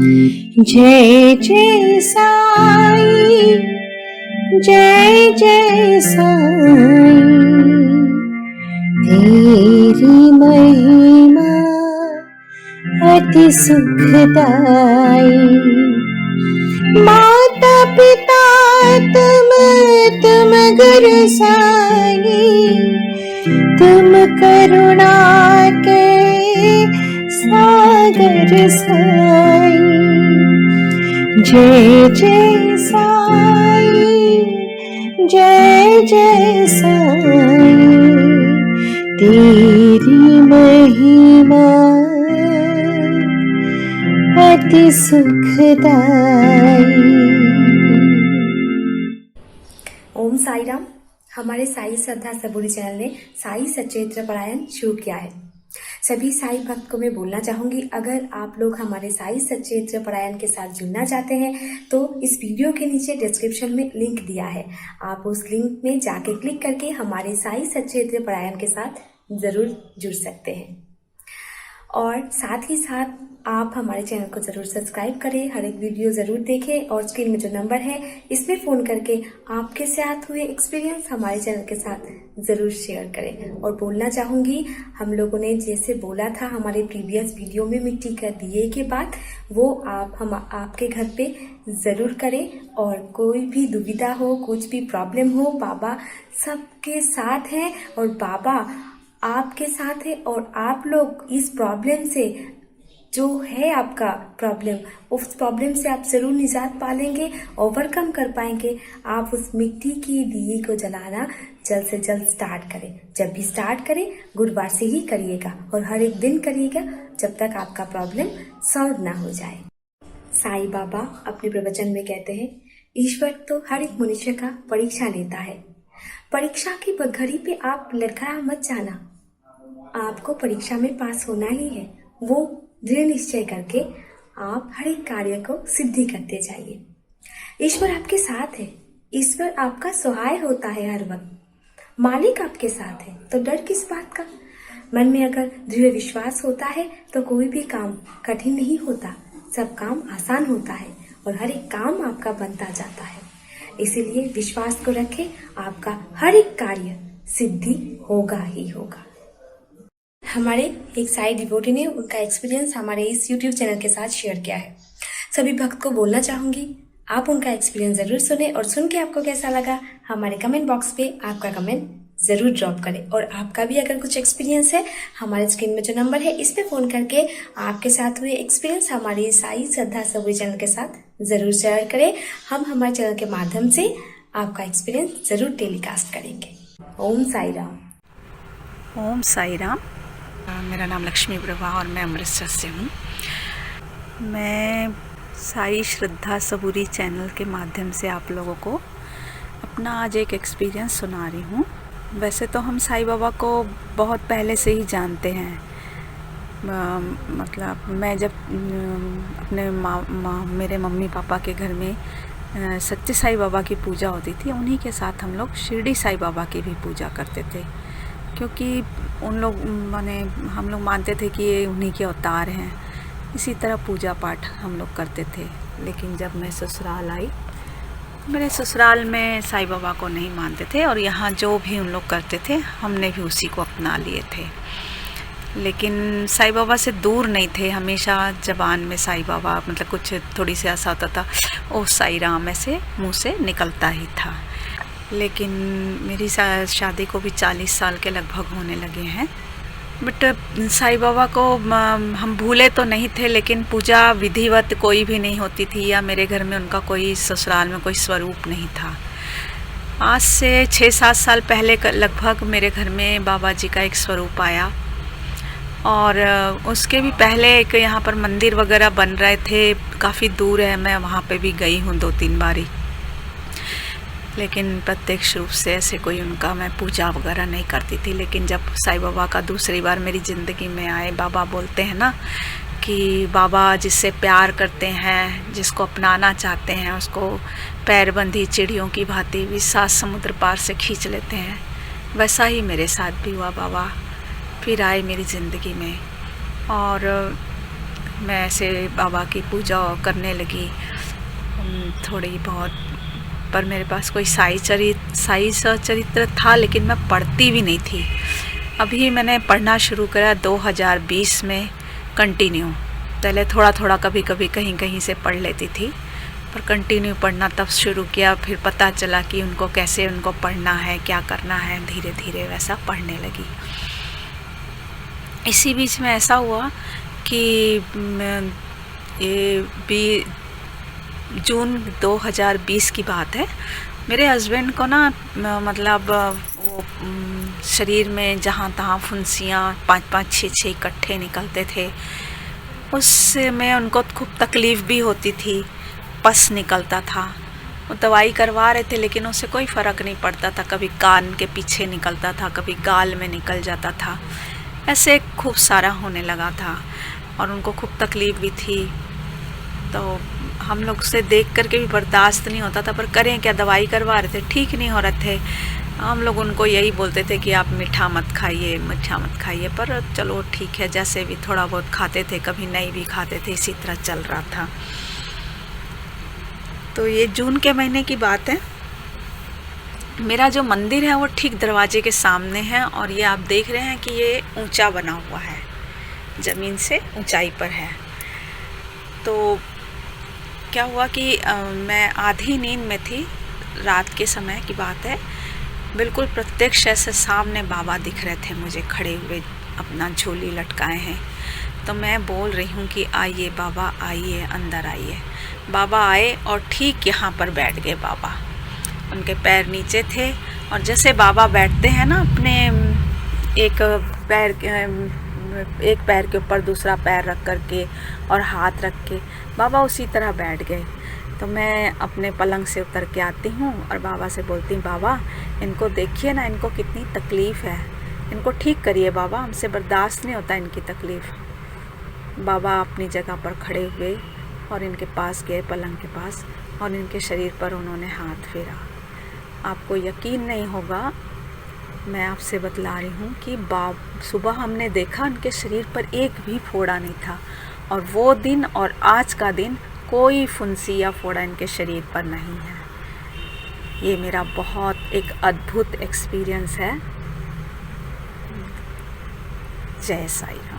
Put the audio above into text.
जय जय साई, जय जय साई, तेरी महिमा अति सुखदाई। माता पिता तुम गुरु साई, तुम करुणा के सागर साई। जय जय साई, जय जय साई, तेरी महिमा अति सुखदाई। ओम साई राम। हमारे साई श्रद्धा सबूरी चैनल ने साई सचेत्र पारायण शुरू किया है। सभी साई भक्त को मैं बोलना चाहूंगी, अगर आप लोग हमारे साई सचेत्र पारायण के साथ जुड़ना चाहते हैं तो इस वीडियो के नीचे डिस्क्रिप्शन में लिंक दिया है, आप उस लिंक में जाके क्लिक करके हमारे साई सचेत्र पारायण के साथ जरूर जुड़ सकते हैं। और साथ ही साथ आप हमारे चैनल को ज़रूर सब्सक्राइब करें, हर एक वीडियो ज़रूर देखें और स्क्रीन में जो नंबर है इसमें फ़ोन करके आपके साथ हुए एक्सपीरियंस हमारे चैनल के साथ ज़रूर शेयर करें। और बोलना चाहूँगी, हम लोगों ने जैसे बोला था हमारे प्रीवियस वीडियो में मिट्टी का दिए के बाद, वो हम आपके घर पे ज़रूर करें। और कोई भी दुविधा हो, कुछ भी प्रॉब्लम हो, बाबा सबके साथ हैं और बाबा आपके साथ है। और आप लोग इस प्रॉब्लम से, जो है आपका प्रॉब्लम, उस प्रॉब्लम से आप जरूर निजात पा लेंगे, ओवरकम कर पाएंगे। आप उस मिट्टी की दिए को जलाना जल्द से जल्द स्टार्ट करें। जब भी स्टार्ट करें गुरुवार से ही करिएगा और हर एक दिन करिएगा जब तक आपका प्रॉब्लम सॉल्व ना हो जाए। साईं बाबा अपने प्रवचन में कहते हैं, ईश्वर तो हर एक मनुष्य का परीक्षा लेता है। परीक्षा की घड़ी पे आप लड़खड़ा मत जाना, आपको परीक्षा में पास होना ही है। वो दृढ़ निश्चय करके आप हर एक कार्य को सिद्धि करते जाइए। ईश्वर आपके साथ है, ईश्वर आपका सहाय होता है हर वक्त। मालिक आपके साथ है तो डर किस बात का। मन में अगर दृढ़ विश्वास होता है तो कोई भी काम कठिन नहीं होता, सब काम आसान होता है और हर एक काम आपका बनता जाता है। इसीलिए विश्वास को रखें, आपका हर एक कार्य सिद्धि होगा ही होगा। हमारे एक साई डिवोटी ने उनका एक्सपीरियंस हमारे इस YouTube चैनल के साथ शेयर किया है। सभी भक्त को बोलना चाहूंगी, आप उनका एक्सपीरियंस जरूर सुने और सुन के आपको कैसा लगा हमारे कमेंट बॉक्स पे आपका कमेंट जरूर ड्रॉप करें। और आपका भी अगर कुछ एक्सपीरियंस है, हमारे स्क्रीन में जो नंबर है इस पे फोन करके आपके साथ हुए एक्सपीरियंस हमारी साई श्रद्धा सबूरी चैनल के साथ जरूर शेयर करें। हम हमारे चैनल के माध्यम से आपका एक्सपीरियंस जरूर टेलीकास्ट करेंगे। ओम साई राम। ओम साई राम। मेरा नाम लक्ष्मी प्रभा और मैं अमृतसर से हूँ। मैं साई श्रद्धा सबूरी चैनल के माध्यम से आप लोगों को अपना आज एक एक्सपीरियंस सुना रही हूँ। वैसे तो हम साईं बाबा को बहुत पहले से ही जानते हैं। मतलब मैं जब अपने मेरे मम्मी पापा के घर में सच्चे साईं बाबा की पूजा होती थी, उन्हीं के साथ हम लोग शिरडी साईं बाबा की भी पूजा करते थे, क्योंकि उन लोग हम लोग मानते थे कि ये उन्हीं के अवतार हैं। इसी तरह पूजा पाठ हम लोग करते थे। लेकिन जब मैं ससुराल आई, मेरे ससुराल में साईं बाबा को नहीं मानते थे और यहाँ जो भी उन लोग करते थे हमने भी उसी को अपना लिए थे। लेकिन साईं बाबा से दूर नहीं थे, हमेशा ज़बान में साईं बाबा, मतलब कुछ थोड़ी सी ऐसा होता था, ओ साईं राम ऐसे मुँह से निकलता ही था। लेकिन मेरी शादी को भी 40 साल के लगभग होने लगे हैं। बट साईं बाबा को हम भूले तो नहीं थे, लेकिन पूजा विधिवत कोई भी नहीं होती थी, या मेरे घर में उनका कोई ससुराल में कोई स्वरूप नहीं था। आज से 6-7 साल पहले लगभग मेरे घर में बाबा जी का एक स्वरूप आया। और उसके भी पहले एक यहाँ पर मंदिर वगैरह बन रहे थे, काफ़ी दूर है, मैं वहाँ पे भी गई हूँ 2-3 बारी। लेकिन प्रत्यक्ष रूप से ऐसे कोई उनका मैं पूजा वगैरह नहीं करती थी। लेकिन जब साईं बाबा का दूसरी बार मेरी ज़िंदगी में आए, बाबा बोलते हैं ना कि बाबा जिससे प्यार करते हैं, जिसको अपनाना चाहते हैं, उसको पैरबंदी चिड़ियों की भांति भी 7 समुद्र पार से खींच लेते हैं। वैसा ही मेरे साथ भी हुआ। बाबा फिर आए मेरी ज़िंदगी में और मैं ऐसे बाबा की पूजा करने लगी थोड़ी बहुत, पर मेरे पास कोई साई सचरित्र था, लेकिन मैं पढ़ती भी नहीं थी। अभी मैंने पढ़ना शुरू करा 2020 में कंटिन्यू। पहले थोड़ा थोड़ा कभी कभी कहीं कहीं से पढ़ लेती थी, पर कंटिन्यू पढ़ना तब शुरू किया। फिर पता चला कि उनको कैसे उनको पढ़ना है, क्या करना है, धीरे धीरे वैसा पढ़ने लगी। इसी बीच में ऐसा हुआ कि ये भी जून 2020 की बात है। मेरे हस्बैंड को ना मतलब वो शरीर में जहाँ तहाँ फुंसियाँ 5-5 6-6 इकट्ठे निकलते थे। उससे में उनको खूब तकलीफ़ भी होती थी, पस निकलता था। वो दवाई करवा रहे थे, लेकिन उससे कोई फ़र्क नहीं पड़ता था। कभी कान के पीछे निकलता था, कभी गाल में निकल जाता था, ऐसे खूब सारा होने लगा था और उनको खूब तकलीफ़ भी थी। तो हम लोग उसे देख करके भी बर्दाश्त नहीं होता था, पर करें क्या, दवाई करवा रहे थे, ठीक नहीं हो रहे थे। हम लोग उनको यही बोलते थे कि आप मीठा मत खाइए, मीठा मत खाइए, पर चलो ठीक है, जैसे भी थोड़ा बहुत खाते थे, कभी नहीं भी खाते थे, इसी तरह चल रहा था। तो ये जून के महीने की बात है। मेरा जो मंदिर है वो ठीक दरवाजे के सामने है, और ये आप देख रहे हैं कि ये ऊंचा बना हुआ है, ज़मीन से ऊंचाई पर है। तो क्या हुआ कि मैं आधी नींद में थी, रात के समय की बात है। बिल्कुल प्रत्यक्ष ऐसे सामने बाबा दिख रहे थे मुझे खड़े हुए, अपना झोली लटकाए हैं। तो मैं बोल रही हूँ कि आइए बाबा, आइए, अंदर आइए। बाबा आए और ठीक यहाँ पर बैठ गए बाबा। उनके पैर नीचे थे, और जैसे बाबा बैठते हैं ना, अपने एक पैर के ऊपर दूसरा पैर रख करके और हाथ रख के, बाबा उसी तरह बैठ गए। तो मैं अपने पलंग से उतर के आती हूँ और बाबा से बोलती हूँ, बाबा इनको देखिए ना, इनको कितनी तकलीफ़ है, इनको ठीक करिए बाबा, हमसे बर्दाश्त नहीं होता इनकी तकलीफ़। बाबा अपनी जगह पर खड़े हुए और इनके पास गए, पलंग के पास, और इनके शरीर पर उन्होंने हाथ फेरा। आपको यकीन नहीं होगा, मैं आपसे बतला रही हूँ कि सुबह हमने देखा उनके शरीर पर एक भी फोड़ा नहीं था, और वो दिन और आज का दिन कोई फुंसी या फोड़ा इनके शरीर पर नहीं है। ये मेरा बहुत एक अद्भुत एक्सपीरियंस है। जय साईं।